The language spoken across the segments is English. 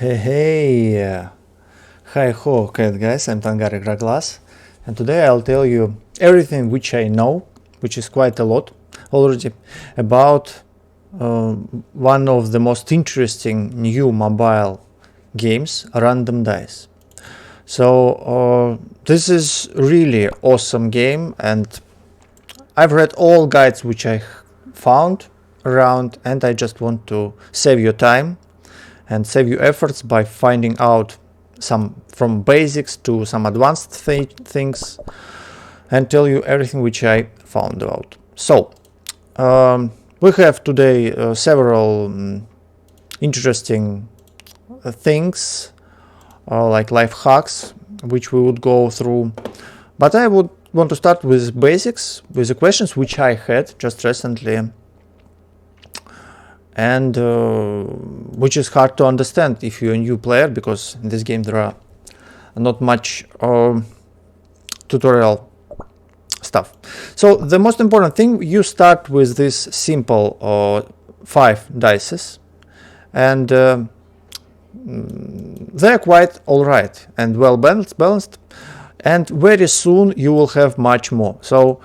Hey, hi ho, okay guys, I'm Tangar Igroglaz, and today I'll tell you everything which I know, which is quite a lot already, about one of the most interesting new mobile games, Random Dice. So this is really awesome game, and I've read all guides which I found around, and I just want to save your time and save you efforts by finding out some from basics to some advanced things and tell you everything which I found out. So we have today several interesting things like life hacks which we would go through, but I would want to start with basics, with the questions which I had just recently, and which is hard to understand if you're a new player, because in this game there are not much tutorial stuff. So the most important thing, you start with this simple 5 dices, and they're quite alright and well balanced, and very soon you will have much more. So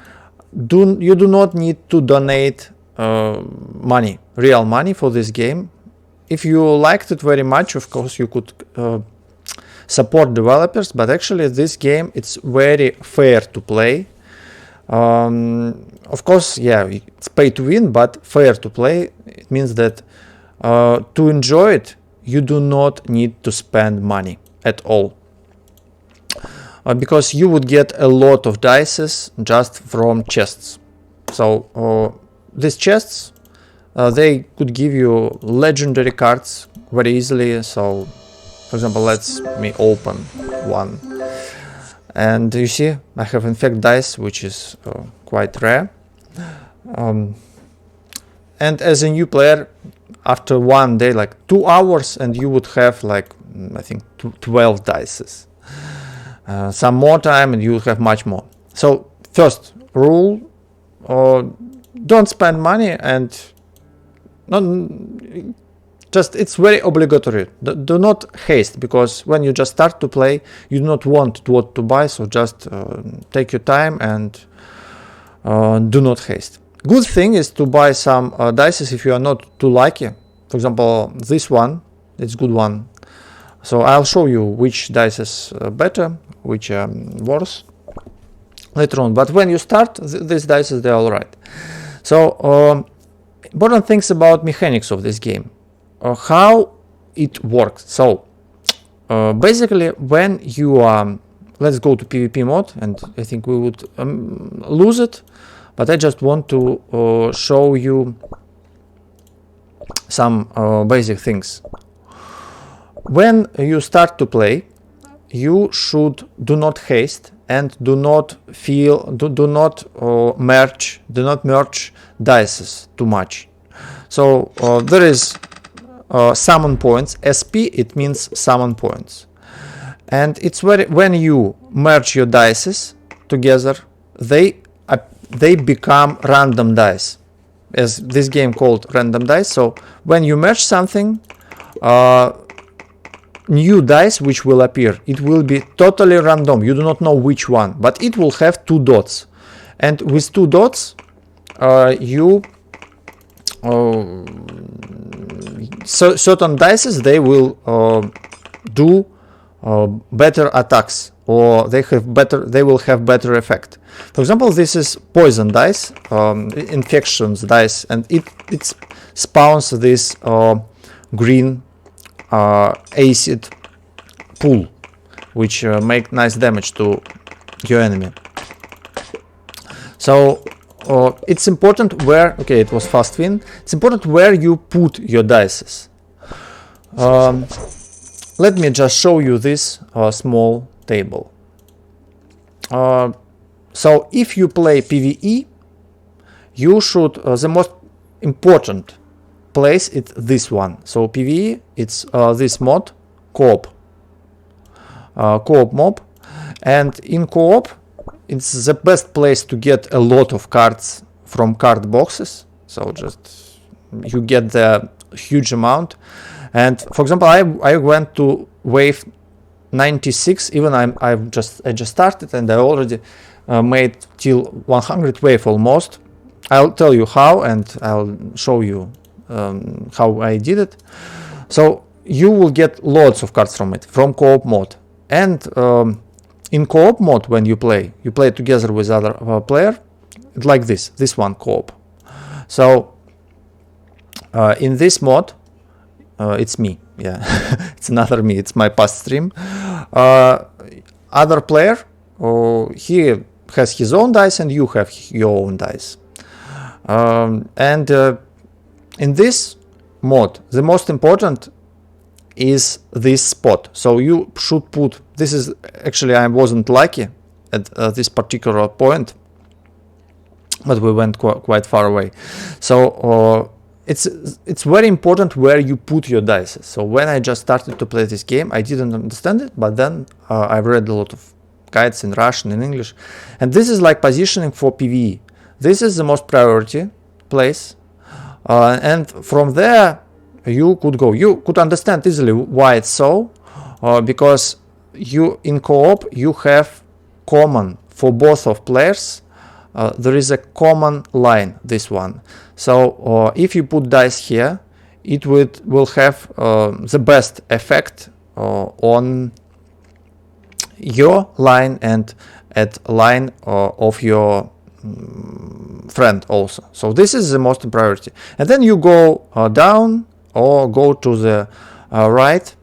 you do not need to donate money, real money, for this game. If you liked it very much, of course you could support developers, but actually this game, it's very fair to play. Of course, yeah, it's pay to win, but fair to play. It means that to enjoy it you do not need to spend money at all, because you would get a lot of dices just from chests. So these chests, they could give you legendary cards very easily. So for example, let's me open one, and you see I have infect dice, which is quite rare, and as a new player, after one day, like 2 hours, and you would have like I think 12 dices. Some more time and you will have much more. So first rule, don't spend money, and it's very obligatory. Do not haste, because when you just start to play you do not want what to buy. So just take your time and do not haste. Good thing is to buy some dices if you are not too lucky. For example, this one, it's good one. So I'll show you which dice is better, which are worse later on. But when you start, these dice, they're alright. So important things about mechanics of this game, how it works. So basically, when you let's go to PvP mode, and I think we would lose it, but I just want to show you some basic things. When you start to play, you should do not haste and do not merge dices too much. So there is summon points. SP, it means summon points, and it's when you merge your dices together, they become random dice, as this game called random dice. So when you merge something, new dice which will appear, it will be totally random. You do not know which one, but it will have 2 dots, and with 2 dots certain dices, they will do better attacks, or they will have better effect. For example, this is poison dice, infections dice, and it spawns this green acid pool, which make nice damage to your enemy. So it's important where, okay, it was fast win. It's important where you put your dices. Let me just show you this small table. So if you play PvE, you should, the most important place, it's this one. So PvE, it's this mod, co-op mob, and in co-op it's the best place to get a lot of cards from card boxes. So just you get the huge amount, And for example, I went to wave 96, even I just started, and I already made till 100 wave almost. I'll tell you how, and I'll show you how I did it. So you will get lots of cards from it, from co-op mode. And in co-op mode, when you play together with other player, like this one co-op. So in this mode, it's me, yeah, it's another me, it's my past stream. Other player, he has his own dice and you have your own dice. And in this mode, the most important is this spot. So you should put, this is actually, I wasn't lucky at this particular point, but we went quite far away. So it's very important where you put your dice. So when I just started to play this game, I didn't understand it, but then I read a lot of guides in Russian and English, and this is like positioning for PvE. This is the most priority place, and from there you could understand easily why it's so, because you in co-op you have common for both of players. There is a common line, this one. So if you put dice here, it will have the best effect on your line and at line of your friend also. So this is the most priority. And then you go down or go to the right,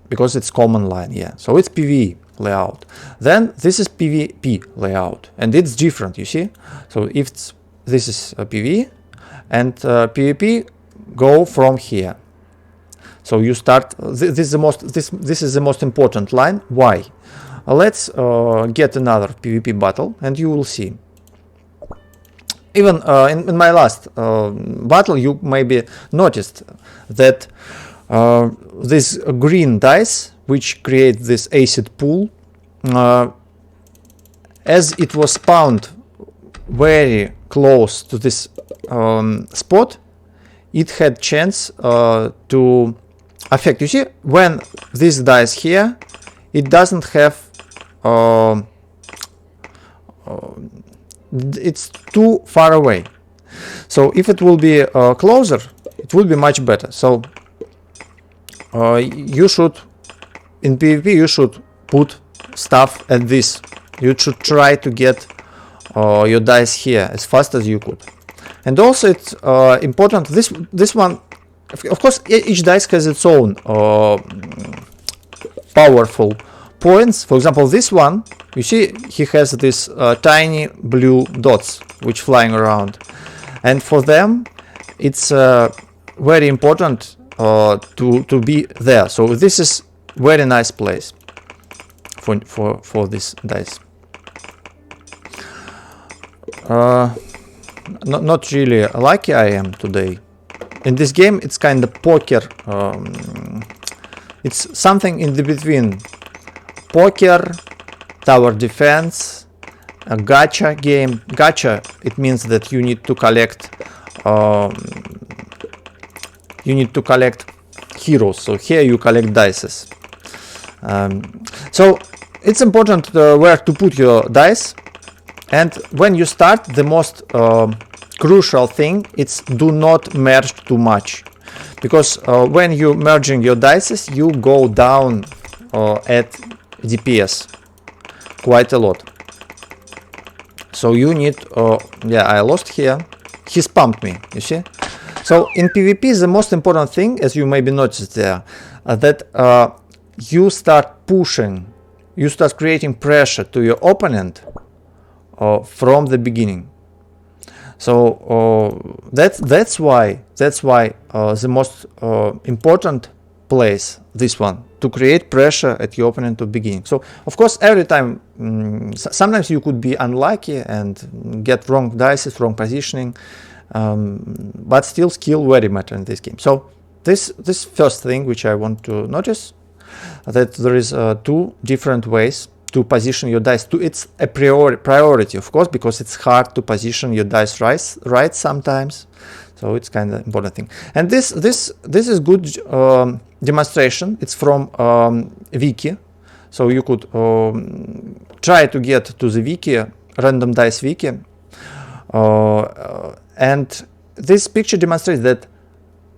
because it's common line, yeah. So it's PvE layout. Then this is PvP layout, and it's different, you see. So if this is a PvE and PvP go from here. So you start. This is the most important line. Why? Let's get another PvP battle, and you will see. Even in my last battle, you maybe noticed that this green dice, which create this acid pool, as it was spawned very close to this spot, it had chance to affect. You see, when this dice here, it doesn't have it's too far away. So if it will be closer, it will be much better. So you should, in PvP, you should put stuff at this. You should try to get your dice here as fast as you could. And also it's important, this one, of course, each dice has its own powerful points. For example, this one, you see, he has this tiny blue dots which flying around, and for them it's very important to be there. So this is very nice place for this dice. Not really lucky I am today. In this game it's kind of poker. It's something in the between poker, tower defense, a gacha game. Gacha, it means that you need to collect heroes. So here you collect dices. So it's important where to put your dice. And when you start, the most crucial thing is do not merge too much, because when you merging your dices, you go down at DPS quite a lot. So you need, yeah, I lost here. He spammed me, you see. So in PvP, the most important thing, as you maybe noticed there, that you start pushing, you start creating pressure to your opponent from the beginning. So that's why the most important place, this one, to create pressure at your opponent to beginning. So of course every time, sometimes you could be unlucky and get wrong dices, wrong positioning, but still skill very matter in this game. So this first thing which I want to notice, that there is two different ways to position your dice. It's a priority, of course, because it's hard to position your dice right sometimes. So it's kind of important thing. And this is good demonstration. It's from wiki, so you could try to get to the wiki, random dice wiki, and this picture demonstrates that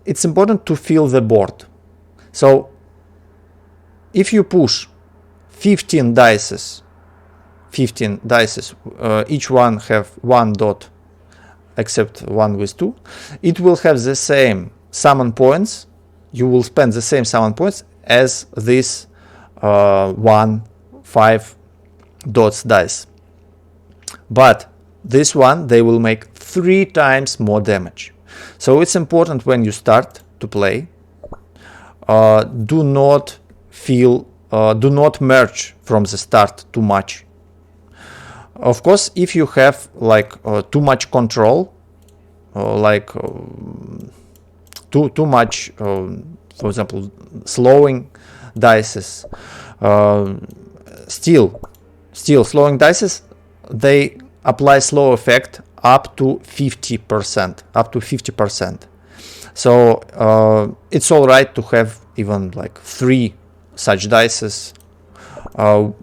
it's important to fill the board. So if you push 15 dices, each one have 1 dot except one with 2, it will have the same summon points. You will spend the same summon points as this 1 5 dots dice, but this one they will make 3 times more damage. So it's important when you start to play, do not merge from the start too much. Of course, if you have like too much control, like too much, for example, slowing dices, still slowing dices, they apply slow effect up to 50%. So it's all right to have even like 3 such dices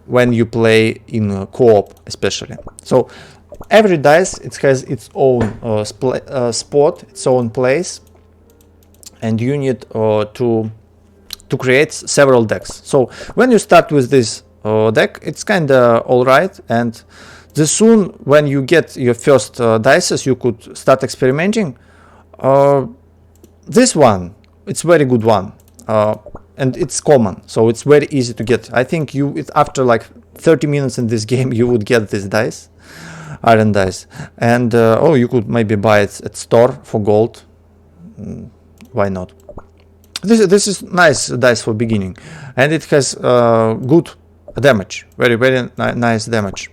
when you play in co-op, especially. So every dice, it has its own spot, its own place, and you need to create several decks. So when you start with this deck, it's kind of all right, and the soon when you get your first dices, you could start experimenting. This one, it's very good one, and it's common, so it's very easy to get. I think after like 30 minutes in this game, you would get this dice, iron dice, and you could maybe buy it at store for gold. Why not? This is nice dice for beginning, and it has good damage, very nice damage.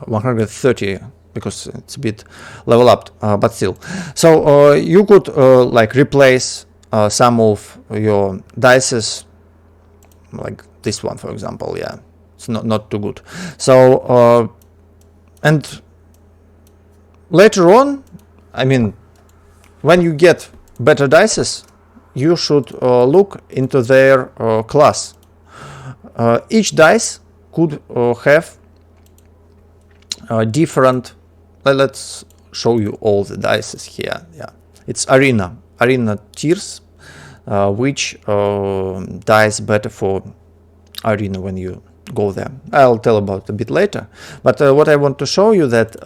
130 because it's a bit level up, but still. So you could like replace some of your dices, like this one, for example. Yeah, it's not too good. So and later on, I mean, when you get better dices, you should look into their class. Each dice could have different. Let's show you all the dices here. Yeah, it's arena tiers, which dice better for arena when you go there. I'll tell about a bit later. But what I want to show you that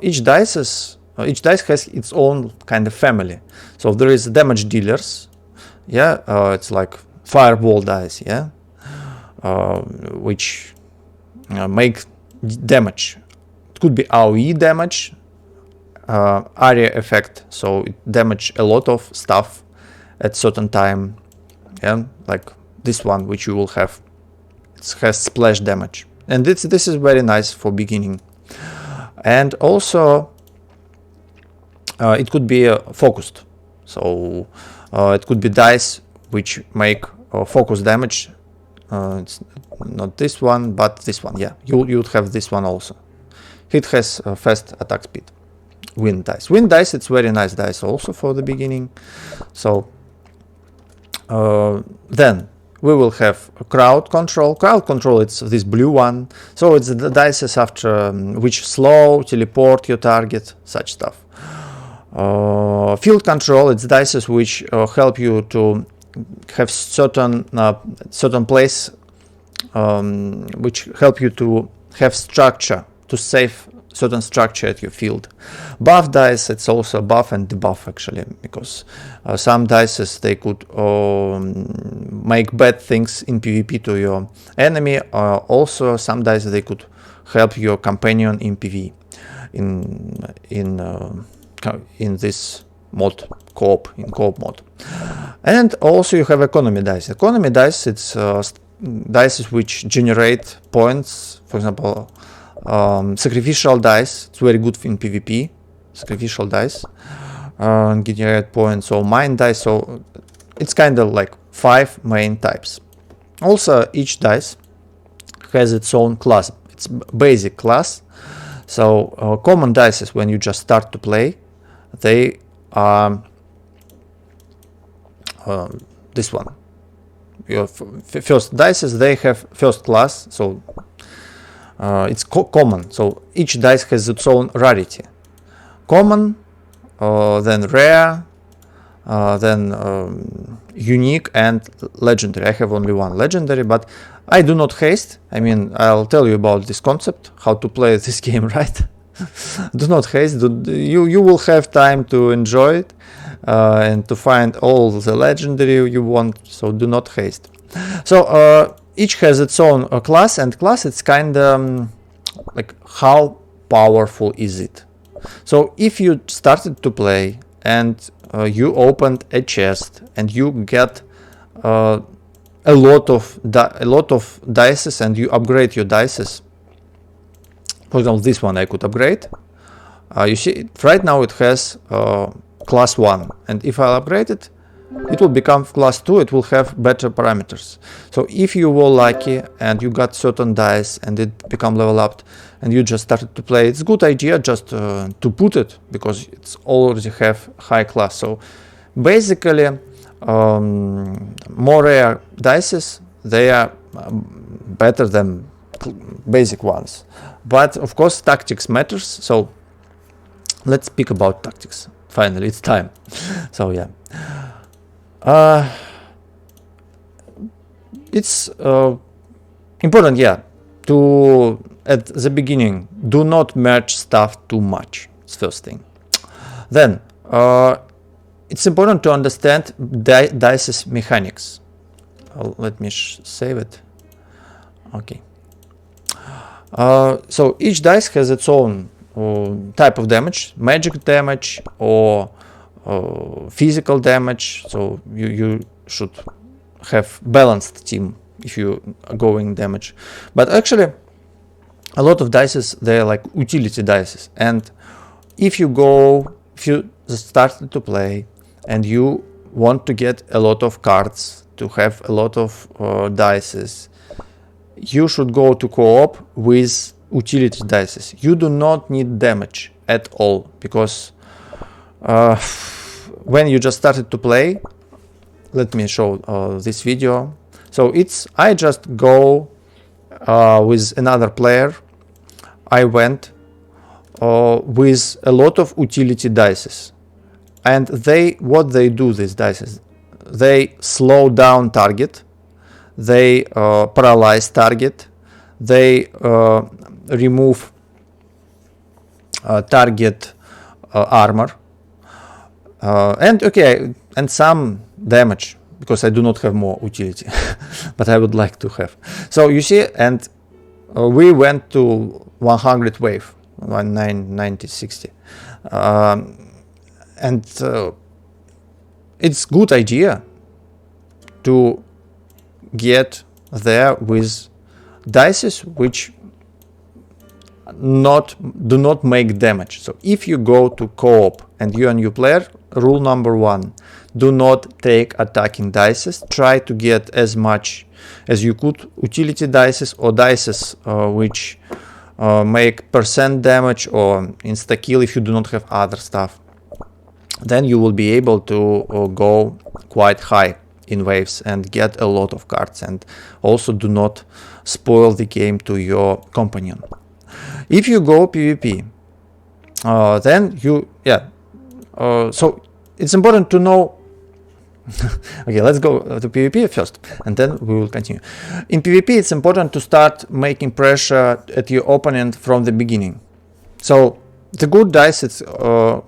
each dice has its own kind of family. So there is damage dealers. Yeah, it's like fireball dice. Yeah, which make damage. It could be AoE damage, area effect, so it damage a lot of stuff at certain time. Yeah, like this one, which you will have. It has splash damage, and this is very nice for beginning. And also, it could be focused. So it could be dice which make focus damage. It's not this one, but this one. Yeah, you would have this one also. It has fast attack speed. Wind dice. Wind dice, it's very nice dice also for the beginning. So then we will have crowd control. Crowd control, it's this blue one. So it's the dices after which slow, teleport your target, such stuff. Field control, it's dices which help you to have certain place, which help you to have structure, to save certain structure at your field. Buff dice, it's also buff and debuff actually, because some dices they could make bad things in PvP to your enemy. Also some dice they could help your companion in PvE, in this mod, co-op mode. And also you have economy dice. Economy dice, it's dice which generate points. For example, sacrificial dice, it's very good in PvP. Sacrificial dice generate points. So mine dice, so it's kind of like 5 main types. Also each dice has its own class. It's basic class. So common dices, when you just start to play, they this one. Your first dices, they have first class, so it's common. So each dice has its own rarity. Common, then rare, then unique and legendary. I have only one legendary, but I do not haste. I mean, I'll tell you about this concept, how to play this game right. Do not haste. You will have time to enjoy it and to find all the legendary you want, so do not haste. So each has its own class, and class it's kind of like how powerful is it. So if you started to play and you opened a chest and you get a lot of dices and you upgrade your dices. For example, this one I could upgrade. You see, right now it has class 1, and if I upgrade it, it will become class 2. It will have better parameters. So if you were lucky and you got certain dice and it become level up and you just started to play, it's a good idea just to put it, because it's already have high class. So basically more rare dices, they are better than basic ones, but of course tactics matters. So let's speak about tactics. Finally, it's time. So yeah, it's important, yeah, to at the beginning do not merge stuff too much. It's first thing. Then it's important to understand dice's mechanics. Let me save it. Okay. So each dice has its own type of damage, magic damage or physical damage. So you should have balanced team if you are going damage. But actually, a lot of dices, they are like utility dices. And if you started to play and you want to get a lot of cards, to have a lot of dices, you should go to co-op with utility dices. You do not need damage at all, because when you just started to play, let me show this video. So I just go with another player. I went with a lot of utility dices, and what they do, these dices, they slow down target, they paralyze target, they remove target armor, and some damage, because I do not have more utility, but I would like to have. So you see, and we went to 100 wave, 1990, 60, and it's good idea to get there with dices which do not make damage. So if you go to co-op and you are a new player, rule number 1, do not take attacking dices. Try to get as much as you could utility dices or dices which make percent damage or insta kill if you do not have other stuff. Then you will be able to go quite high in waves and get a lot of cards, and also do not spoil the game to your companion. If you go PvP, then so it's important to know. Okay, let's go to PvP first, and then we will continue. In PvP, it's important to start making pressure at your opponent from the beginning. So the good dice, it's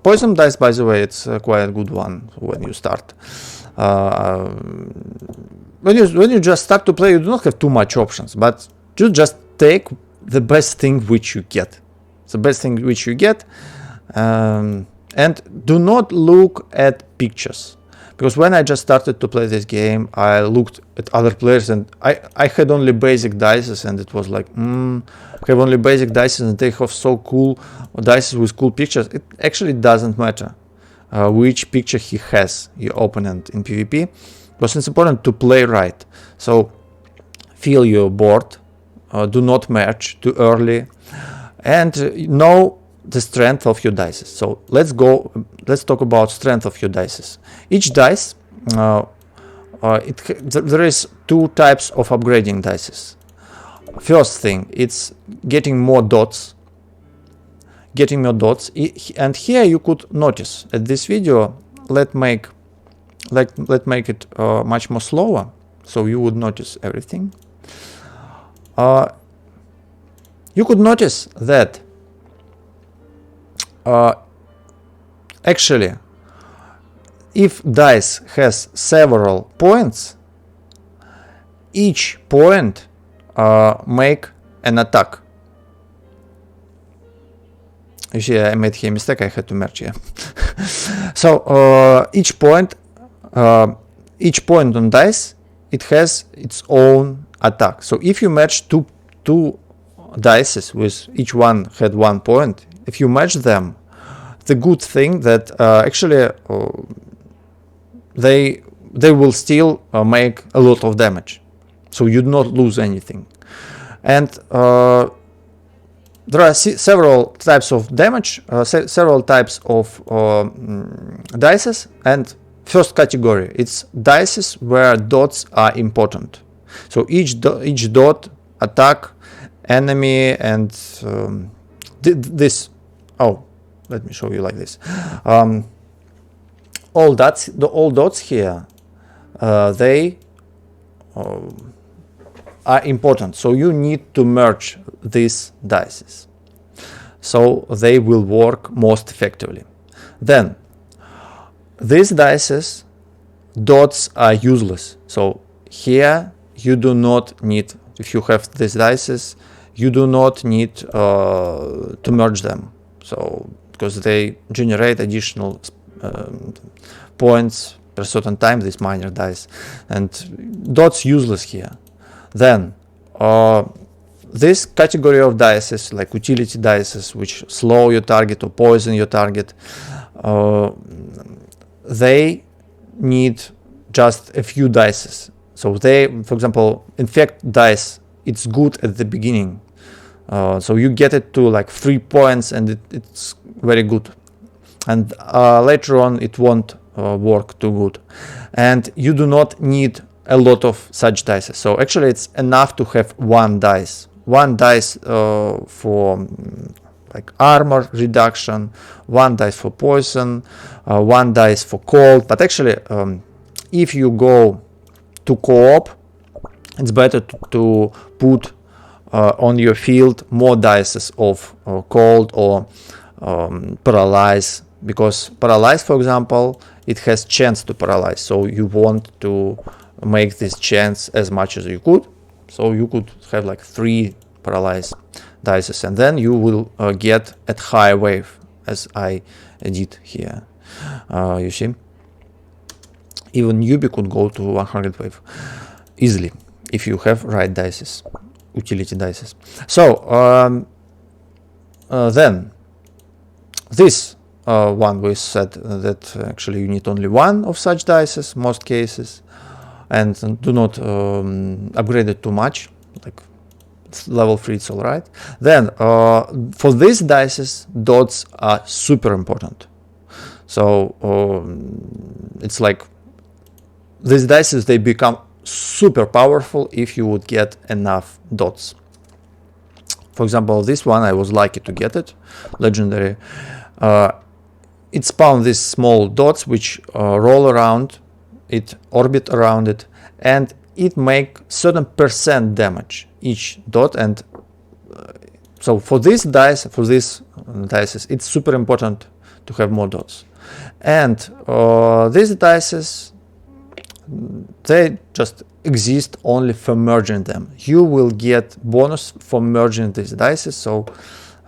poison dice, by the way, it's quite a good one when you start. When you just start to play, you do not have too much options, but you just take the best thing which you get. The best thing which you get, and do not look at pictures. Because when I just started to play this game, I looked at other players and I had only basic dices, and it was like, I have only basic dices and they have so cool dices with cool pictures. It actually doesn't matter which picture he has, your opponent, in PvP, because it's important to play right. So feel your board, do not merge too early, and know the strength of your dice. So let's talk about strength of your dice. Each dice, there is two types of upgrading dice. First thing, it's getting more dots. And here you could notice at this video, let's make it much more slower, so you would notice everything. You could notice that actually, if dice has several points, each point make an attack. You see, I made here a mistake. I had to merge here. So each point on dice, it has its own attack. So if you match two dices with each one had 1 point, if you match them, the good thing that actually they will still make a lot of damage, so you do not lose anything. And there are several types of damage, several types of dices, and first category, it's dices where dots are important. So each dot attack enemy, and this. Oh, let me show you like this. All dots here, they are important. So you need to merge these dices, so they will work most effectively. Then these dices, dots are useless. So here you do not need, if you have these dices, you do not need to merge them. So because they generate additional points per certain time, these minor dice, and dots useless here. Then this category of dices, like utility dices, which slow your target or poison your target, they need just a few dices. So they, for example, infect dice, it's good at the beginning. So you get it to like 3 points, and it's very good. And later on, it won't work too good. And you do not need a lot of such dice. So actually, it's enough to have one dice. One dice for like armor reduction, one dice for poison, one dice for cold. But actually, if you go to co-op, it's better to put on your field more dice of cold or paralyze, because paralyze, for example, it has chance to paralyze, so you want to make this chance as much as you could. So you could have like 3 paralyze dice, and then you will get at high wave, as I did here. You see, even newbie could go to 100 wave easily if you have right dices, utility dices. So then this one, we said that actually you need only one of such dices most cases, and do not upgrade it too much, like level 3 it's all right. Then for these dices, dots are super important. So it's like these dices, they become super powerful if you would get enough dots. For example, this one, I was lucky to get it, legendary. It spawned these small dots which roll around, it orbit around it, and it make certain percent damage each dot. And so for this dice, it's super important to have more dots. And these dices, they just exist only for merging them. You will get bonus for merging these dice, so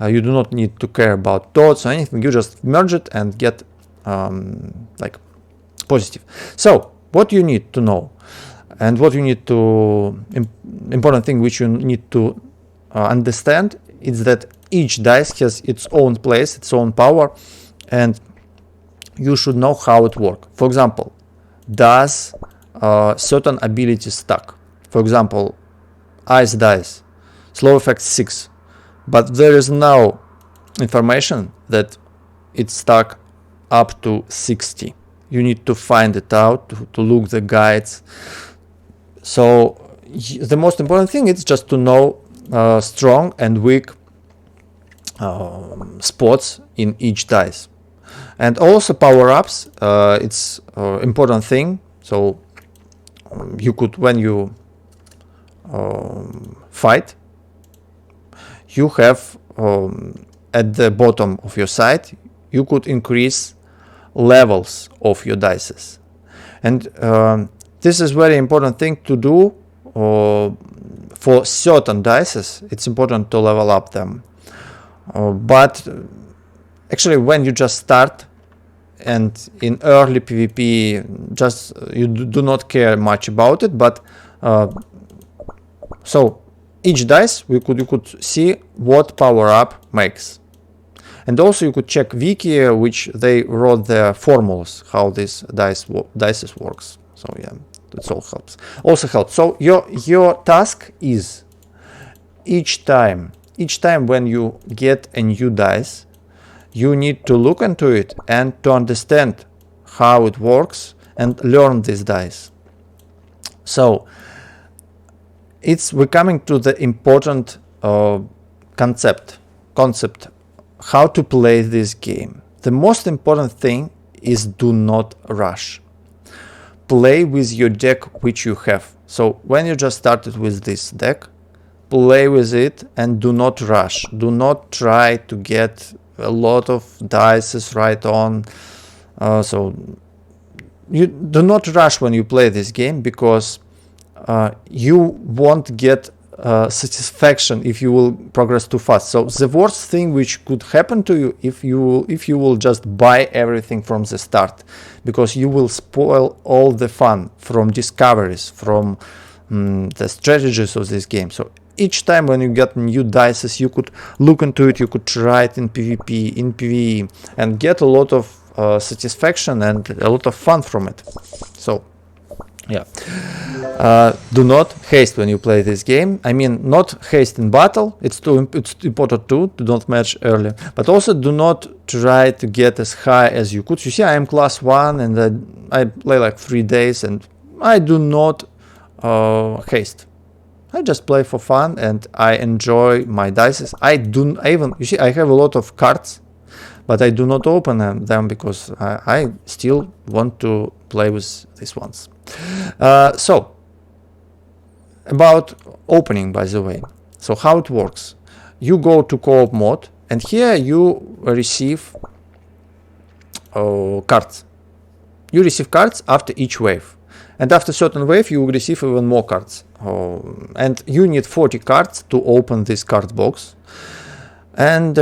you do not need to care about dots or anything. You just merge it and get like positive. So what you need to know, and what you need to important thing which you need to understand, is that each dice has its own place, its own power, and you should know how it works. For example, does certain abilities stack? For example, ice dice, slow effect 6, but there is no information that it's stuck up to 60. You need to find it out, to look the guides. So the most important thing is just to know strong and weak spots in each dice. And also power-ups, it's important thing. So you could, when you fight, you have at the bottom of your side, you could increase levels of your dices. And this is very important thing to do for certain dices. It's important to level up them. But actually, when you just start and in early PvP, just you do not care much about it. But so each dice you could see what power up makes, and also you could check wiki, which they wrote the formulas how this dices works. So yeah, that all helps. Also helps. So your task is each time when you get a new dice, you need to look into it and to understand how it works and learn these dice. So we're coming to the important concept how to play this game. The most important thing is do not rush. Play with your deck which you have. So when you just started with this deck, play with it and do not rush. Do not try to get a lot of dices right on. So you do not rush when you play this game, because you won't get satisfaction if you will progress too fast. So the worst thing which could happen to you if you will just buy everything from the start, because you will spoil all the fun from discoveries, from the strategies of this game. So each time when you get new dices, you could look into it, you could try it in PvP, in PvE, and get a lot of satisfaction and a lot of fun from it. So yeah, do not haste when you play this game. I mean, not haste in battle, it's important too, to don't match early, but also do not try to get as high as you could. You see, I am class 1 and I play like 3 days, and I do not haste. I just play for fun and I enjoy my dices. You see, I have a lot of cards, but I do not open them because I still want to play with these ones. So, about opening, by the way. So how it works. You go to co-op mode, and here you receive cards. You receive cards after each wave. And after certain wave, you will receive even more cards. And you need 40 cards to open this card box. And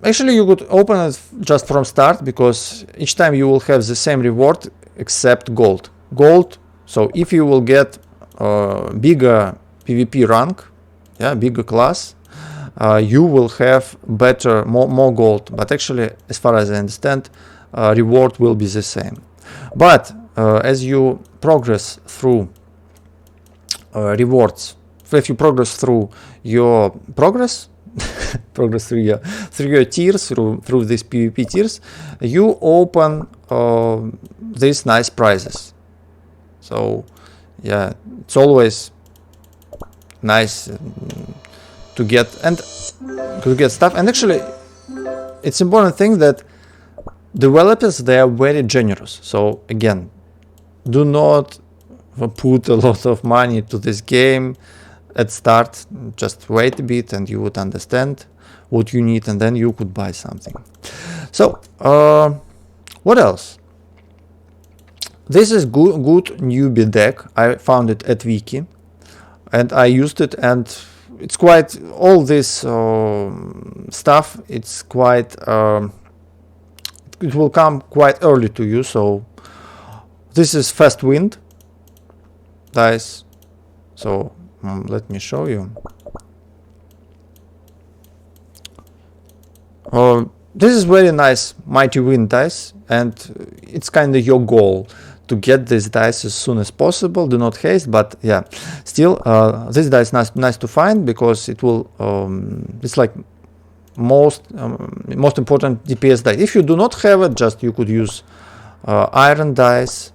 actually, you could open it just from start, because each time you will have the same reward except gold. So if you will get bigger PvP rank, bigger class, you will have more gold. But actually, as far as I understand, reward will be the same. But as you progress through rewards, if you progress through your through your tiers, through these PvP tiers, you open these nice prizes. So yeah, it's always nice to get stuff. And actually, it's important thing that developers, they are very generous. So again, do not put a lot of money to this game at start. Just wait a bit and you would understand what you need, and then you could buy something. So what else? This is good newbie deck. I found it at wiki and I used it, and it's quite all this stuff. It's quite it will come quite early to you. So this is fast wind dice. So let me show you. This is very nice mighty wind dice, and it's kind of your goal to get this dice as soon as possible. Do not haste, but yeah, still this dice nice to find, because it will it's like most important DPS dice. If you do not have it, just you could use iron dice.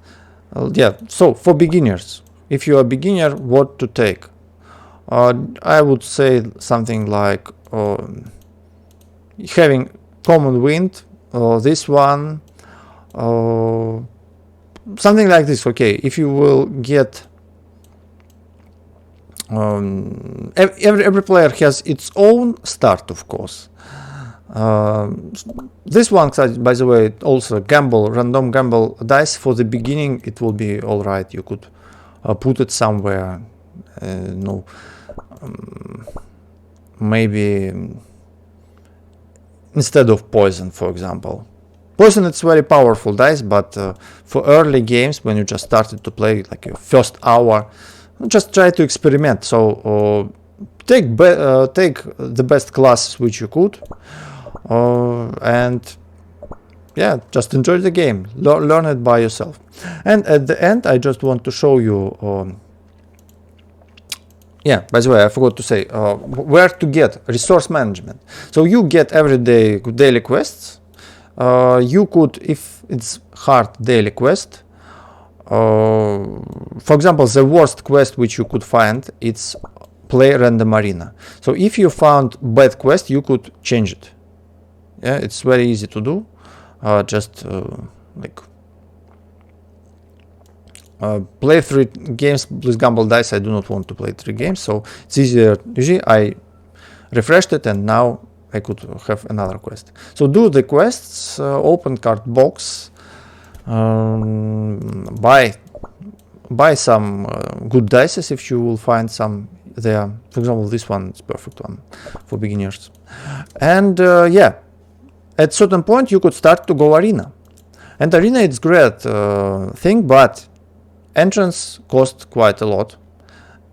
Yeah, so for beginners, if you are a beginner, what to take? I would say something like having common wind, this one, something like this. Okay, if you will get every player has its own start, of course. This one, by the way, also random gamble dice. For the beginning it will be all right. You could put it somewhere, no, maybe instead of poison, for example. Poison, it's very powerful dice, but for early games, when you just started to play, like your first hour, just try to experiment. So take the best classes which you could, and yeah, just enjoy the game, learn it by yourself. And at the end, I just want to show you, yeah, by the way, I forgot to say where to get resource management. So you get every day daily quests. You could, if it's hard daily quest, for example, the worst quest which you could find, it's play random arena. So if you found bad quest, you could change it. Yeah, it's very easy to do. Just like play 3 games with gamble dice. I do not want to play 3 games, so it's easier. Usually I refreshed it and now I could have another quest. So do the quests, open card box, buy some good dices if you will find some there. For example, this one is perfect one for beginners. And yeah, at certain point you could start to go arena. And arena is great thing, but entrance costs quite a lot.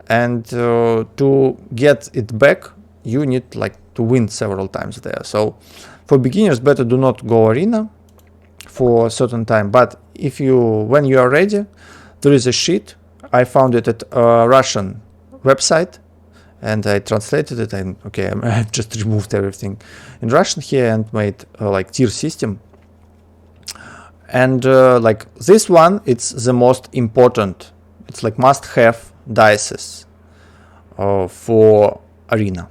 And to get it back, you need like to win several times there. So for beginners, better do not go arena for a certain time. But if when you are ready, there is a sheet. I found it at a Russian website and I translated it, and okay, I just removed everything in Russian here and made like tier system. And like this one, it's the most important. It's like must-have dices for arena.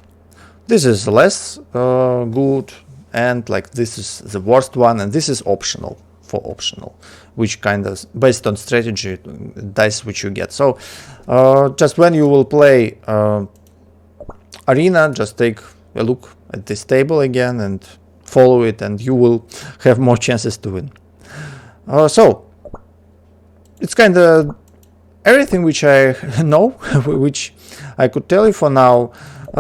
This is less good, and like this is the worst one, and this is optional, for optional, which kind of based on strategy dice which you get. So just when you will play arena, just take a look at this table again and follow it, and you will have more chances to win. So it's kind of everything which I know, which I could tell you for now.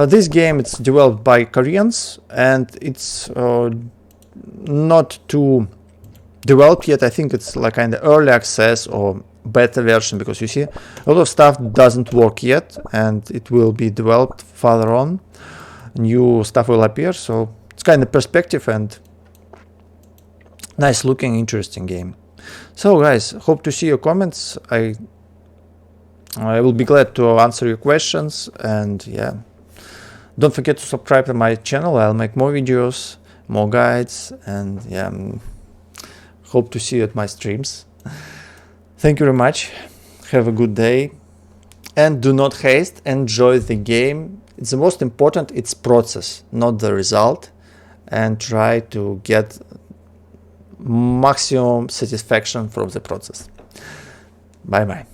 This game, it's developed by Koreans, and it's not too developed yet. I think it's like kind of early access or beta version, because you see a lot of stuff doesn't work yet, and it will be developed further on. New stuff will appear, so it's kind of perspective and nice looking, interesting game. So guys, hope to see your comments. I will be glad to answer your questions, and yeah, don't forget to subscribe to my channel. I'll make more videos, more guides, and yeah, hope to see you at my streams. Thank you very much. Have a good day, and do not haste. Enjoy the game. It's the most important. It's process, not the result, and try to get maximum satisfaction from the process. Bye bye.